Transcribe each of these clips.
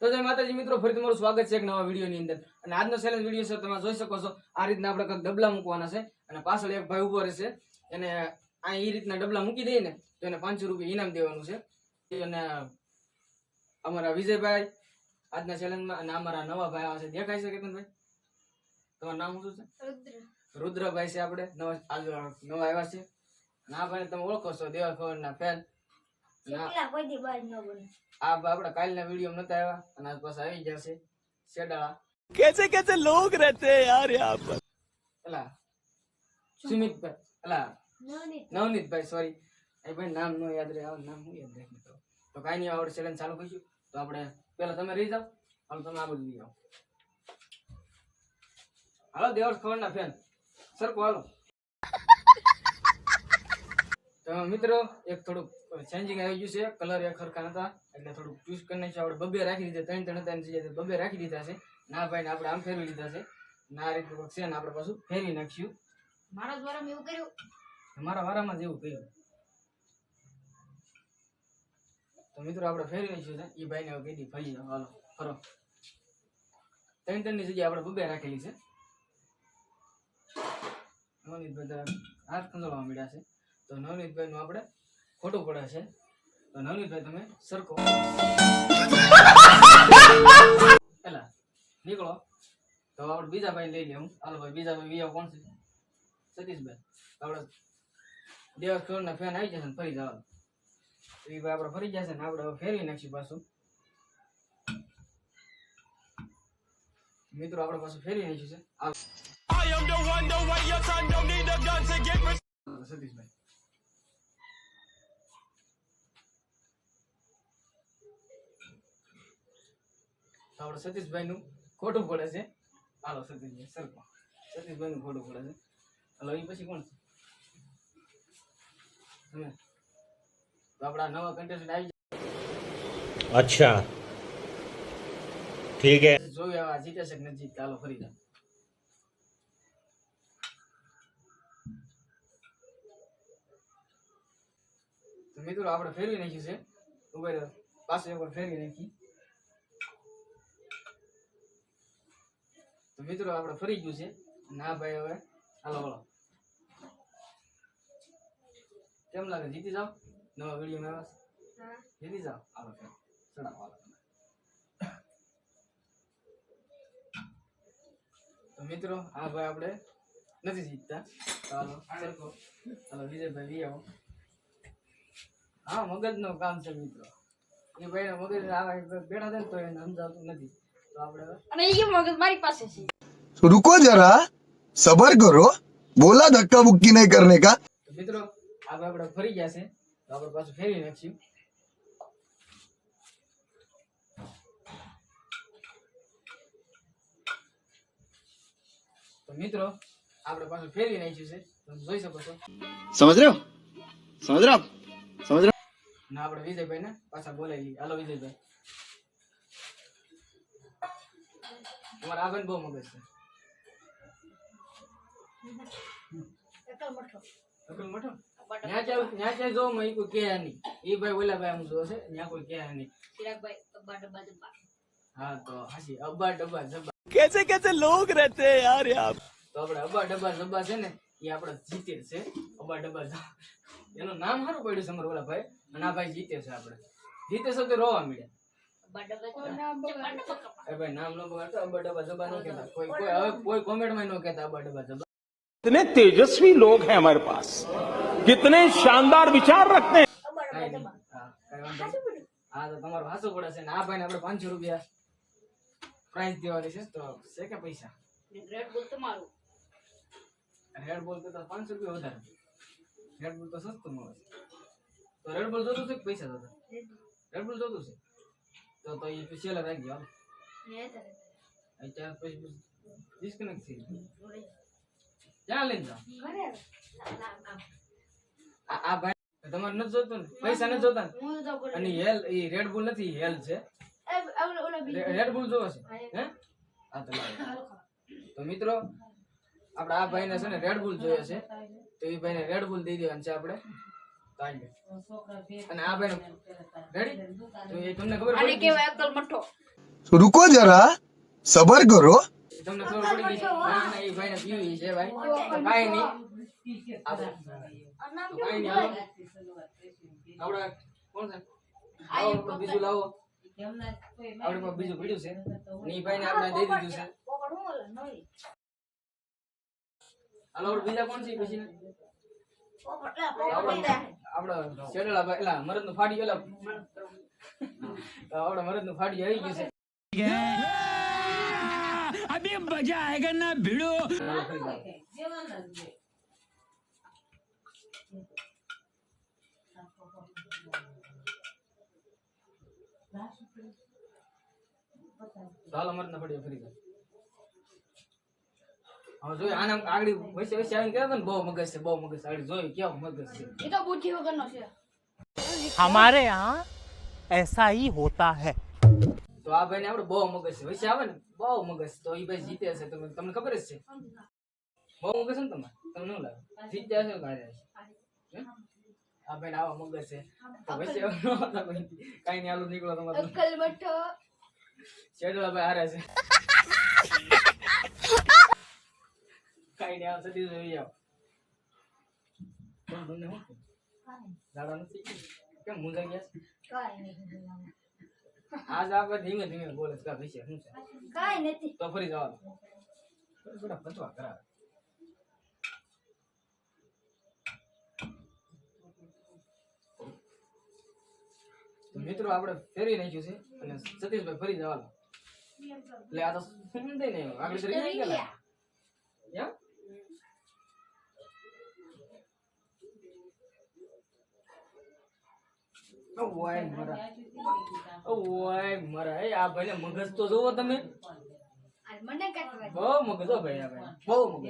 તો જય માતાજી મિત્રો, ફરી તમારું સ્વાગત છે એક નવા વિડીયોની અંદર. અને આજનો ચેલેન્જ વિડીયો છે, તમે જોઈ શકો છો. આ રીતના આપણે કંઈક ડબલા મૂકવાના છે અને પાછળ એક ભાઈ ઉભો રહેશે. એને આ એ રીતના ડબલા મૂકી દઈએ ને તો એને 500 રૂપિયા ઇનામ દેવાનું છે. અને અમારા વિજયભાઈ આજના ચેલેન્જમાં, અને અમારા નવા ભાઈ આવે છે, દેખાય છે કેતનભાઈ? તમારું નામ શું છે? રુદ્રભાઈ છે. આપણે નવા આવ્યા છે. અને આ ભાઈ તમે ઓળખો છો, દેવા ખબરના ફેન. આ આપડા કાલના વિડીયો નતા આવ્યા અને આજ પાછા આવી ગયા છે શેડાળા. कैसे कैसे लोग रहते हैं यार यहाँ पर. એલા સુમિતભાઈ, એલા નવનીતભાઈ, સોરી એ ભાઈ નામ નો યાદ રહે. નામ હું યાદ રાખી તો કાંઈ નહીં. આપણે ચેલેન્જ ચાલુ કરીશું. તો આપણે પેલા તમે રહી જાઓ, હાલો તમે આ બધું લઈ આવો. હાલો દેવર ખબરના ફેન સરકો હાલો. તો મિત્રો એક થોડુંક ચેન્જિંગ આવી ગયું છે. કલર એક સરખા નતા એટલે થોડુંક ટ્વિસ્ટ કરી નાખ્યું. આપણે બબે રાખી દીધા, ત્રણ હતા એની જગ્યાએ બબે રાખી દીધા છે. ના ભાઈ ને આપણે આમ ફેરવી લીધા છે. ના રીતનું છે ને આપણે પાછું ફેરવી નાખ્યું. મારા દ્વારા મેં એવું કર્યું, મારા વારામાં જ એવું કર્યું. તો મિત્રો આપણે ફેરવી નાખ્યું છે. એ ભાઈને હવે કીધી ફરી જાઓ, હાલો ફરો. ત્રણ ની જગ્યાએ આપણે બબે રાખેલી છે. નવનીતભાઈ હાથ ખંજોળવા મળ્યા છે. તો નવનીતભાઈ નું આપણે ખોટું પડે છે. તો નવનીતભાઈ તમે સરખો પેલા નીકળો. તો આપણે બીજા ભાઈ લઈ લે. હું હાલો ભાઈ, બીજા ભાઈ વિયા કોણ છે? સતીશભાઈ. આપણે દેવસ ખોરના ફેન આવી જશે ને ફરી જવાનું. એ ભાઈ આપણે ફરી જશે ને આપણે ફેરવી નાખીશું પાછું. મિત્રો આપણે પાછું ફેરવી નાખ્યું છે. સતીશભાઈ આપણે સતીશભાઈ નું ખોટું પડે છે. હાલો સતીશભાઈ સરખો. સતીશભાઈ નું ખોટું પડે છે. હાલો એ પછી કોણ છે? તમે. તો આપણા નવા કન્ટેસ્ટન્ટ આવી જાય. अच्छा ठीक है. જોઈએ આ જીતે છે કે નથી જીતતા. હાલો ફરી જાઓ. તો મિત્રો આપણે ફેરવી નાખ્યું છે. ઉપર પાસે એકવાર ફેરવી નાખી. તો મિત્રો આપણે ફરી ગયું છે. ના ભાઈ હવે હાલો હાલો. કેમ લાગે? જીતી જાઓ. નવા વિડીયો માં જીતી જાઓ. હાલો ચડાવો હાલો. તો મિત્રો આ ભાઈ આપણે નથી જીતતા. હાલો સરખો. હાલો વિજયભાઈ વી આવો. હા મગજ નું કામ છે મિત્રો. એ ભાઈ મગજ બેઠા છે ને તો એને સમજાવતું નથી. તો આપણે અને એ મગજ મારી પાસે છે. रुको जरा सबर करो, बोला धक्का मुक्की नहीं करने का. તો મિત્રો આ ભાઈ આપણે ફરી ગયા છે. તો આપણે પાછું ફેરવી નાખ્યું. તો મિત્રો આપણે પાછું ફેરવી નાખ્યું છે. તમે જોઈ શકો છો. समझ रहे हो, समझ रहे हो, समझ रहे हो. ના આપણે વિજયભાઈ ને પાછા બોલાવી લઈએ. હાલો વિજયભાઈ. તમારા આ ભાઈ બહુ મગજ છે. એકલ મઠો અકલ મઠો. ન્યા ક્યાં જો મેં કોઈ કહે નહીં. એ ભાઈ ઓલા ભાઈ આમ જોશે, ન્યા કોઈ કહે નહીં. ચિરાગભાઈ અબ્બા ડબ્બા ડબ્બા. હા તો હાસી અબ્બા ડબ્બા જબ્બા. कैसे कैसे लोग रहते हैं यार यहाँ पर. તો આપણે અબ્બા ડબ્બા જબ્બા છે ને એ આપણે જીતે છે. અબ્બા ડબ્બા જબ્બા એનું નામ સારું પડ્યું છે અમારા ઓલા ભાઈ. અને આ ભાઈ જીતે છે. આપણે જીતે છે તો રોવા મળ્યા. અબ્બા ડબ્બા એ ભાઈ નામ નો બગાડતા. અબ્બા ડબ્બા જબ્બા નો કહેતા. હવે કોઈ કોમેન્ટ માં નો કહેતા અબ્બા ડબ્બા જબ્બા. कितने तेजस्वी लोग हैं हमारे पास, कितने शानदार विचार रखते हैं. કાંઈ નહીં. હા કાંઈ વાંધો નહીં. હા તો તમારું હાસું પડે છે. ને આ ભાઈને આપણે 500 રૂપિયા પ્રાઇઝ દેવાની છે. તો છે કે પૈસા? રેડ બોલ તમારું. રેડ બોલ કરતા 500 રૂપિયા વધારે. રેડ બોલ તો સસ્તું મળે છે. તો રેડ બોલ જોતું છે કે પૈસા જોતા? રેડ બોલ જોતું છે. તો એ છેલ્લે રાખી દો. અત્યારે પછી ડિસ્કનેક્ટ થઈ ગયું. ક્યાં લઈને જાઓ? આ ભાઈ તમારે નથી જોતું ને? પૈસા નથી જોતા ને? હું તો બોલ. અને હેલ એ રેડ બુલ નથી, હેલ છે. ઓલા બી રેડ બુલ જોવે છે હે? હા તો લાવો. તો મિત્રો આપણે આ ભાઈને છે ને રેડ બુલ જોઈએ છે. તો એ ભાઈને રેડ બુલ દઈ દેવાનું છે આપણે. તો આવી ગયું. અને આ ભાઈ રેડી? તો એ તમને ખબર આને પડી? કહેવાય એકલ મઠો. रुको जरा सबर करो તમને ખબર પડી ગઈ ના ના એ ભાઈને પીવી છે ભાઈ તો કાઈ નહીં આપણે તો કાઈ નહીં હાલો આપણે કોણ છે આવો તો બીજું લાવો આપણે પાસે બીજું પડ્યું છે અને એ ભાઈને આપણે દઈ દીધું છે હાલો આપણે બીજા કોણ છે પછી આપણે શેડલા ભાઈ એલા મરદનું ફાડી એલા આપણે મરદનું ફાડી આવી ગયું છે अभी मजा आएगा ना भिड़ो ચાલો મરદ ના પડી ફરી હવે જોઈ આને આગળ વચ્ચે વચ્ચે આવીને કહેતો ને બહુ મગજ છે બહુ મગજ છે આગળ જોઈ કેવો મગજ છે એ તો બુદ્ધિ વગરનો છે हमारे यहाँ ऐसा ही होता है તો આ ભાઈને આપણે બહુ મગજ છે વચ્ચે આવે ને બહુ મગજ તો એ ભાઈ જીતે હશે તમને ખબર જ છે બહુ મગજ છે ને તમને તમને શું લાગે જીતે હશે કે હારે હશે આ ભાઈને આવા મગજ છે તો વચ્ચે કઈ નહીં આલું નીકળો તમારે અક્કલ મઠો શેડલા ભાઈ હારે છે કઈ નહીં આવ સતી જોઈ આવ કોણ તમને શું દાડા નથી કેમ મુંજા ગયા છે આજ આપણે ધીમે ધીમે બોલે છે કા વિશે શું છે કાઈ નથી તો ફરી જવાનું થોડા પચવા કરાવે તો મિત્રો આપણે ફેરી નાખ્યું છે અને સતીશભાઈ ફરી જવાનું એટલે આ તો સમજે ને આગળ ફરી નહીં ગયેલા યા ઓય મરા એ આ ભાઈને મગજ તો જોવો તમે આ મને કાટવા બહુ મગજ હો ભાઈ આ ભાઈ બહુ મગજ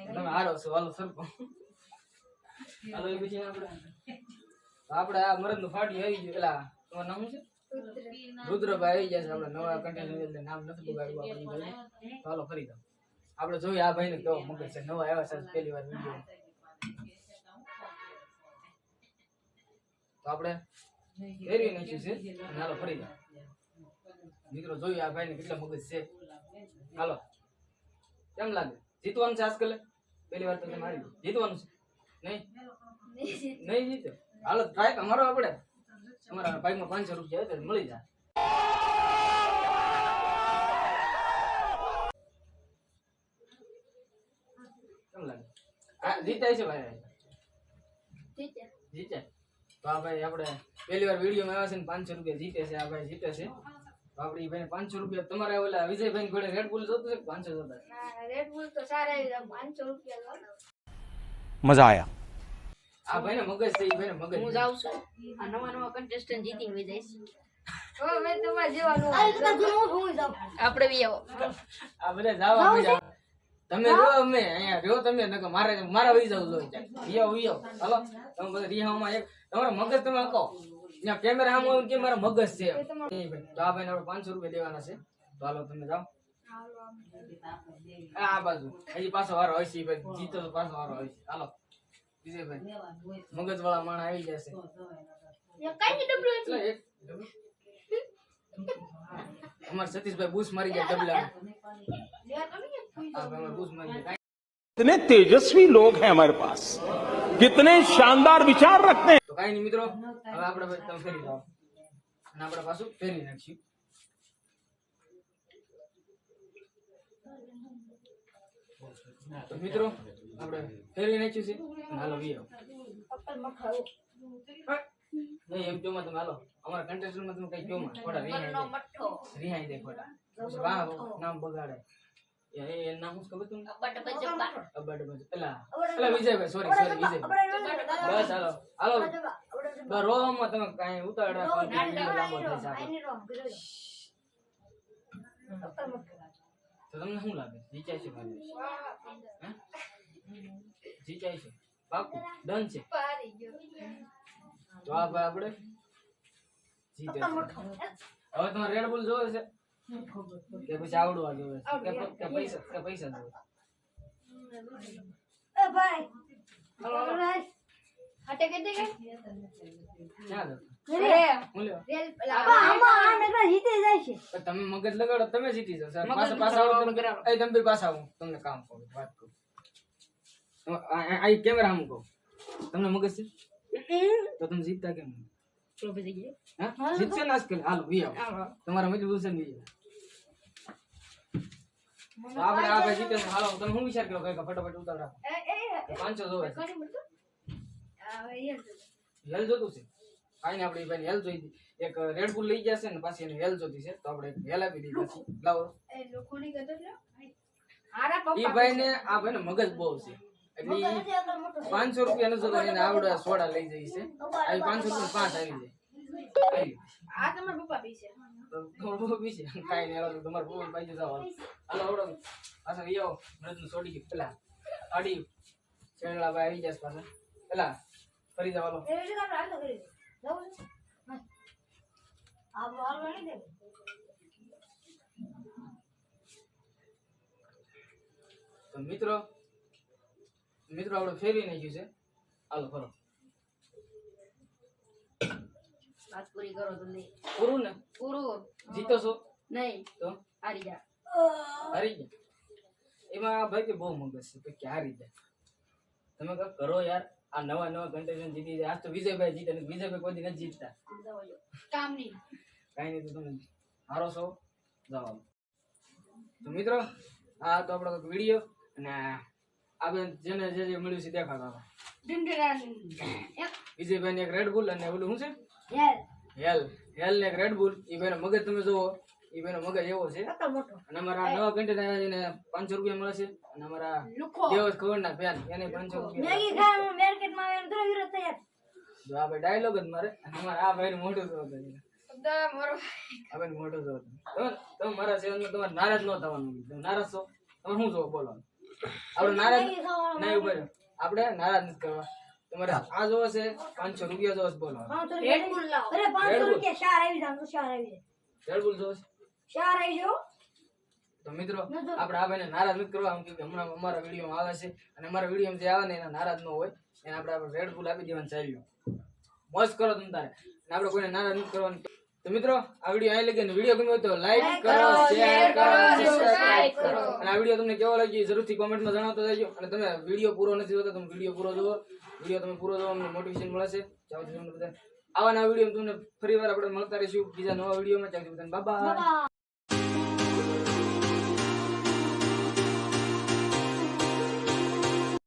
તમે હારો છો હાલો સરકો હાલો એ પછી આપણે આ મરદ નું ફાડી આવી ગયું એલા તમારું નામ શું છે રુદ્રભાઈ આવી જશે આપણે નવા કન્ટેન્ટ એટલે નામ નથી બગાડવું આપણે ભાઈ ચાલો ફરી દો આપણે જોઈએ આ ભાઈને કેવો મગજ છે નવા આવ્યા છે પહેલી વાર વિડીયો તો આપણે ફેરવી નાખ્યું છે અને હાલો ફરી દો મિત્રો જોઈએ આ ભાઈને કેટલા મગજ છે હાલો કેમ લાગે જીતવાનું છે આજકાલ પહેલી વાર તમે મારી જીતવાનું છે નહીં નહીં જીતે હાલો ટ્રાય અમારો આપણે અમારા બાઈકમાં 500 રૂપિયા હોય તો મળી જાય કેમ લાગે આ જીતાય છે ભાઈ જીતે તો આ ભાઈ આપણે પહેલી વાર વિડીયોમાં આવ્યા છે ને 500 રૂપિયા જીતે છે આ ભાઈ જીતે છે તો આપણે એ ભાઈને 500 રૂપિયા તમારે ઓલા વિજયભાઈ જોડે રેડ બુલ જોતું છે કે 500 જોતા ના રેડ બુલ તો સારા આવી 500 રૂપિયા લો मजा आया આ ભાઈને મગજ છે એ ભાઈને મગજ હું જાઉં છું આ નવા નવા કન્ટેસ્ટન્ટ જીતીને વઈ જઈશ ઓ મેં તમારે જેવાનું હું જાઉં આપણે બી આવો આ બધા જાવા મળ્યા તમે રહ્યો અમે અહીંયા રહ્યો તમે નકો મારા વઈ જાવ લો વિયો હાલો તમે બધા રિહામાં એક તમારો મગજ તમે કહો ત્યાં કેમેરા આમ હોય કે મારો મગજ છે એ ભાઈ તો આ ભાઈને આપણે 500 રૂપિયા દેવાના છે તો હાલો તમે જાઓ આ બાજુ હજી પાછો વારો હોય છે ભાઈ જીતો તો પાછો વારો હોય છે હાલો વિજયભાઈ મગજ વાળા માણસ આવી જશે કઈ ડબલું એટલે એક અમાર સતીશભાઈ બૂસ મારી ગયા ડબલા અમાર બૂસ મારી ગયા कितने तेजस्वी लोग हैं हमारे पास कितने शानदार विचार रखते हैं તો કાઈ નહીં મિત્રો હવે આપણે તમે ફેરી જાઓ અને આપણે પાછું ફેરી નાખશું તો મિત્રો આપણે ફેરી નાખ્યું છે અને હાલો વિયો નહીં એમ જોમાં તમે હાલો અમારા કન્ટેસ્ટમાં તમે કઈ જોમાં થોડા રિહાઈ દે ખોટા પછી વાહ નામ બગાડે એ નામ શું ખબર તમને અબ્બા પેલા વિજયભાઈ સોરી વિજયભાઈ બસ હાલો હાલો બસ રોવામાં તમે કાંઈ ઉતાવળ રાખો લાંબો થાય છે તો તમને શું લાગે જીચાય છે મારી જીચાય છે પાકું ડન છે તો આ ભાઈ આપણે જીતે છે હવે તમારે રેડ બુલ જોવે છે કે પછી આવડવા જોવે છે કે પૈસા જોવે ભાઈ હટે કે ક્યાં જતો હું લેવા રેલ પેલા પણ તમે મગજ લગાડો તમે જીતી જાવ સર પાછા આવો તમે એ તમે બી પાછા આવો તમને કામ કહું વાત કહું આ કેમેરા આમ કહું તમને મગજ છે તો તમે જીતતા કેમ નહીં? ટ્રોફી થઈ ગઈ હા જીતશે ને આજકાલ હાલો વી આવો તમારા મજબૂત છે ને વી આવો આપણે આ ભાઈ જીતે હાલો તમે શું વિચાર કરો કઈ ફટાફટ ઉતાર રાખો 500 જોવે છે હેલ જોતું છે કાઈ ને આપણે ભાઈ હેલ જોઈ એક રેડ બુલ લઈ જશે ને પાછી એને હેલ જોતી છે તો આપણે હેલ આપી દીધી પછી લાવો ઈ ભાઈ ને આ ભાઈ ને મગજ બહુ છે એટલે ઈ 500 રૂપિયા નો જોતો એને આવડે સોડા લઈ જઈ છે આ 500 રૂપિયા 5 આવી જાય આ તમારા પપ્પા પી છે થોડું પીશે કાઈ નહીં હાલો તમારે પપ્પા પાઈ જાવ હાલો આવડો પાછા વી આવો મરદનું છોડી ગયું પેલા આડી શેરલા ભાઈ આવી જશે પાછા પેલા ફરી જાવ હાલો તો મિત્રો આપણે ફેરી નાખ્યું છે હાલો ફરો વાત પૂરી કરો જલ્દી પૂરું ને પૂરું જીતો છો નહીં તો હારી જા હારી ગયા એમાં ભાઈ કે બહુ મગજ છે તો કે હારી જાય તમે કઈ કરો યાર આ નવા કન્ટેસ્ટન્ટ જીતી જાય આજ તો વિજયભાઈ જીતે ને વિજયભાઈ કોઈ દી નથી જીતતા કામ નહીં કાંઈ નહીં તો તમે હારો છો જાઓ તો મિત્રો આ તો આપણો વિડીયો અને આપણે જેને જે મળ્યું છે દેખાડવા વિજયભાઈ ને એક રેડ બુલ અને ઓલું શું છે હેલ ને એક રેડ બુલ એ ભાઈ મગજ તમે જોવો એ ભાઈ મગજ એવો છે અને અમારા નવા કન્ટેન્ટ આવ્યા છે એને 500 રૂપિયા મળે છે અને અમારા દેવસ ખબર ના બેન એને 500 રૂપિયા જો આ ભાઈ ડાયલોગ જ મારે અને અમારા આ ભાઈ મોટું જોવો આ ભાઈ મોટું જોવો તમે મારા સેવનમાં તમારે નારાજ ન થવાનું તમે નારાજ છો તમે શું જોવો બોલો આપણે નારાજ નહીં ઉભા રહ્યો આપણે નારાજ નથી કરવા તમારે આ જોવો છે 500 રૂપિયા જોવો છે બોલો રેડ બુલ જોવો છે તો મિત્રો આપણે આ ભાઈને નારાજ નથી કરવા કેમ કે હમણાં અમારા વિડીયોમાં આવે છે અને અમારા વિડીયોમાં જે આવે ને એના નારાજ ન હોય એને આપણે રેડ બુલ આપી દેવાનું ચાલ્યું મોજ કરો તમે તારે અને આપણે કોઈને નારાજ નથી કરવાનું તો મિત્રો આ વિડીયો અહીં લગી વિડીયો ગમ્યો હોય તો લાઈક કરો શેર કરો સબસ્ક્રાઇબ કરો અને આ વિડીયો તમને કેવો લાગ્યો જરૂરથી કોમેન્ટમાં જણાવતા જજો અને તમે વિડીયો પૂરો નથી જોતા તમે વિડીયો પૂરો જુઓ વિડીયો તમે પૂરો જોવો અમને મોટિવેશન મળે છે ચાલો તમને બધા આવા નવા વિડીયો તમને ફરીવાર આપણે મળતા રહીશું બીજા નવા વિડીયોમાં ચાલો બધાને બાય બાય